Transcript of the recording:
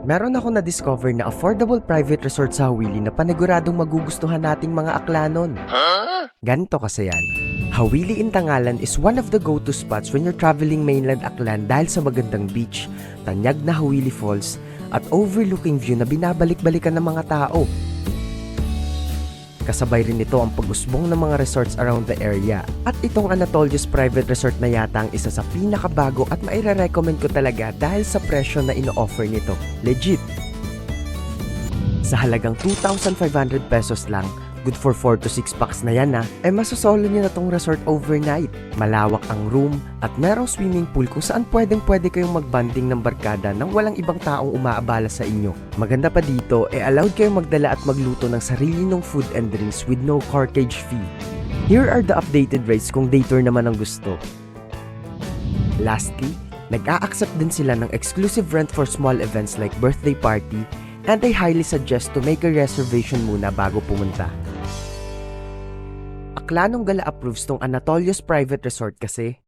Meron ako na-discover na affordable private resort sa Hawili na paniguradong magugustuhan nating mga aklanon. Ganito kasi yan. Hawili Intangalan is one of the go-to spots when you're traveling mainland Aklan dahil sa magandang beach, tanyag na Hawili Falls, at overlooking view na binabalik-balikan ng mga tao. Kasabay rin nito ang pag-usbong ng mga resorts around the area. At itong Anatolius Private Resort na yata ang isa sa pinakabago at maire-recommend ko talaga dahil sa presyo na ino-offer nito. Legit! Sa halagang 2,500 pesos lang, good for 4 to 6 packs na yan masosolo nyo na tong resort overnight. Malawak ang room at merong swimming pool kung saan pwedeng-pwede kayong magbanding ng barkada nang walang ibang taong umaabala sa inyo. Maganda pa dito, allowed kayong magdala at magluto ng sarili ng food and drinks with no cartage fee. Here are the updated rates kung day tour naman ang gusto. Lastly, nag-a-accept din sila ng exclusive rent for small events like birthday party, and I highly suggest to make a reservation muna bago pumunta. Aklanong Gala approves tong Anatolius Private Resort kasi